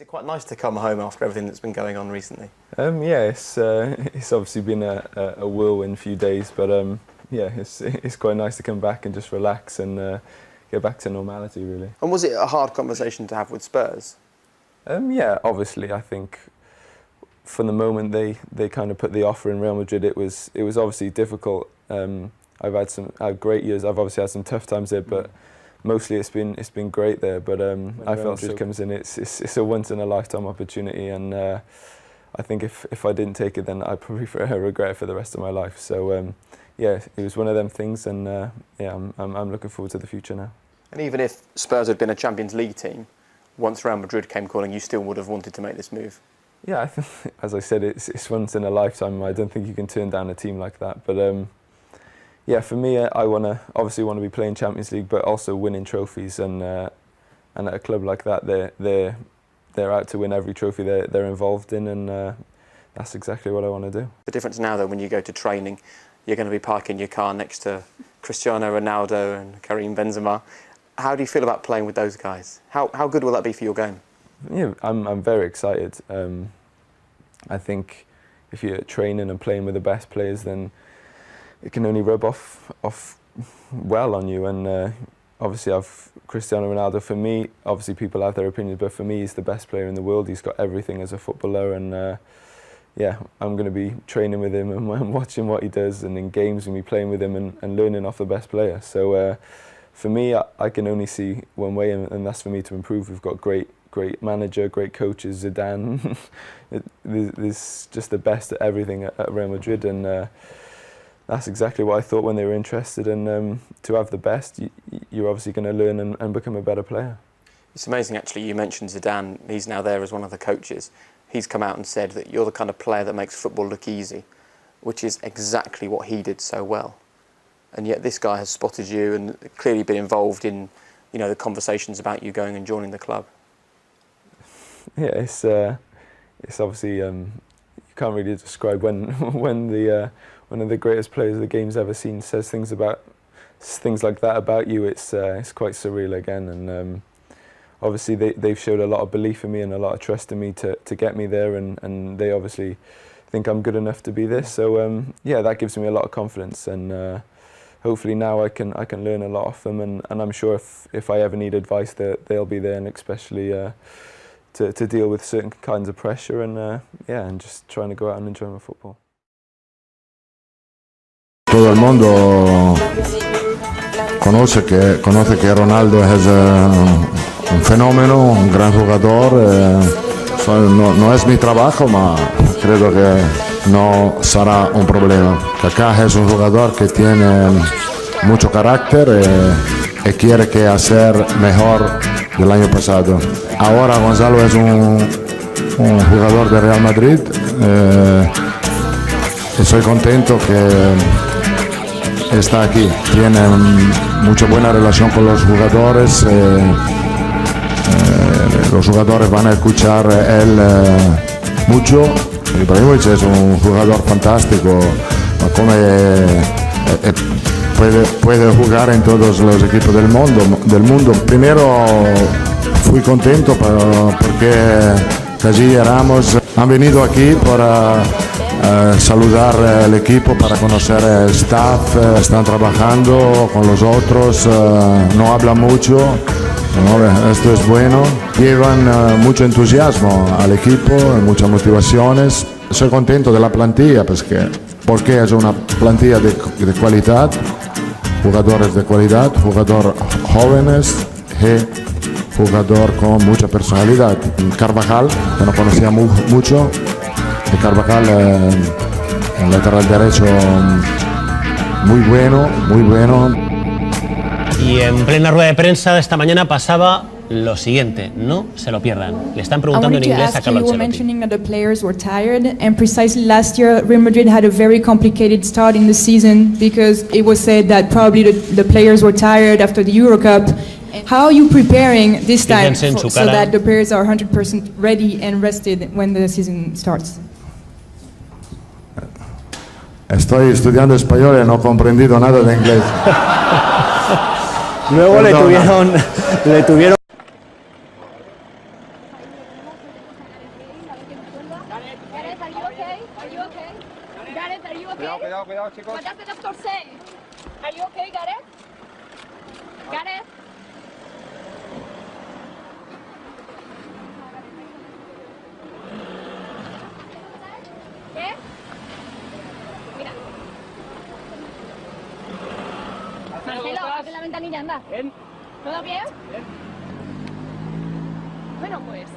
it quite nice to come home after everything that's been going on recently? Yeah, it's obviously been a whirlwind few days, but yeah, it's quite nice to come back and just relax and get back to normality, really. And was it a hard conversation to have with Spurs? Yeah, obviously, I think from the moment they kind of put the offer in Real Madrid, it was obviously difficult. I've had great years. I've obviously had some tough times there, but mostly it's been great there. But I felt Madrid comes in, it's a once in a lifetime opportunity, and I think if I didn't take it, then I'd probably regret it for the rest of my life. So yeah, it was one of them things, and yeah, I'm looking forward to the future now. And even if Spurs had been a Champions League team, once Real Madrid came calling, you still would have wanted to make this move? Yeah, I think, as I said, it's once in a lifetime. I don't think you can turn down a team like that. But yeah, for me, I obviously want to be playing Champions League, but also winning trophies. And at a club like that, they're out to win every trophy they're involved in, and that's exactly what I want to do. The difference now, though, when you go to training, you're going to be parking your car next to Cristiano Ronaldo and Karim Benzema. How do you feel about playing with those guys? How good will that be for your game? Yeah, I'm very excited. I think if you're training and playing with the best players, then it can only rub off well on you. And obviously, Cristiano Ronaldo, for me, obviously people have their opinions, but for me, he's the best player in the world. He's got everything as a footballer, and yeah, I'm going to be training with him and watching what he does, and in games and be playing with him and learning off the best player. So for me, I can only see one way, and that's for me to improve. We've got great manager, great coaches, Zidane. There's just the best at everything at Real Madrid, and that's exactly what I thought when they were interested. And to have the best, you're obviously going to learn and become a better player. It's amazing, actually. You mentioned Zidane. He's now there as one of the coaches. He's come out and said that you're the kind of player that makes football look easy, which is exactly what he did so well. And yet this guy has spotted you and clearly been involved in, you know, the conversations about you going and joining the club. Yeah, it's obviously you can't really describe when one of the greatest players the game's ever seen says things like that about you. It's quite surreal again, and obviously they've showed a lot of belief in me and a lot of trust in me to get me there, and they obviously think I'm good enough to be this. So yeah, that gives me a lot of confidence, and hopefully now I can learn a lot off them, and I'm sure if I ever need advice, they'll be there, and especially to deal with certain kinds of pressure, and yeah, and just trying to go out and enjoy my football. Todo el mundo conoce que Ronaldo es un fenómeno, un gran jugador. No es mi trabajo, pero creo que no será un problema. Kaká es un jugador que tiene mucho carácter y quiere que hacer mejor del año pasado. Ahora Gonzalo es un jugador de Real Madrid. Estoy contento que está aquí. Tiene mucha buena relación con los jugadores. Los jugadores van a escuchar él mucho. Ibrahimovic es un jugador fantástico, puede jugar en todos los equipos del mundo. Primero fui contento porque Casillas y Ramos han venido aquí para saludar al equipo, para conocer el staff. Están trabajando con los otros, no hablan mucho. Esto es bueno. Llevan mucho entusiasmo al equipo, muchas motivaciones. Soy contento de la plantilla porque es una plantilla de calidad, jugadores de calidad, jugadores jóvenes y jugador con mucha personalidad. Carvajal, que no conocía mucho, y Carvajal, el lateral derecho, muy bueno. Y en plena rueda de prensa de esta mañana pasaba lo siguiente, no se lo pierdan. Le están preguntando en inglés a Carlo Ancelotti. You were mentioning that the players were tired, and precisely last year Real Madrid had a very complicated start in the season because it was said that probably the players were tired after the Euro Cup. How are you preparing this time so that the players are 100% ready and rested when the season starts? Estoy estudiando español y no he comprendido nada de inglés. Luego le tuvieron are you okay? Cuidado, cuidado, chicos. What does the doctor say? Are you okay, Gareth? Gareth? ¿Qué? Mira. Marcelo, abre la ventanilla, anda. Bien. ¿Todo bien? Bueno, pues